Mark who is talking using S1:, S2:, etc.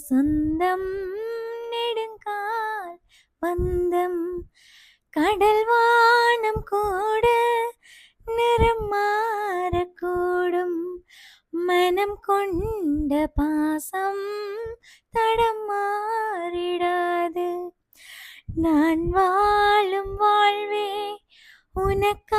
S1: சொந்தம் நெடுங்கால் பந்தம் கடல் வானம் கூட நிறம் மாறக்கூடும் மனம் கொண்ட பாசம் தடம் மாறிடாது நான் வாழும் வாழ்வே உனக்கா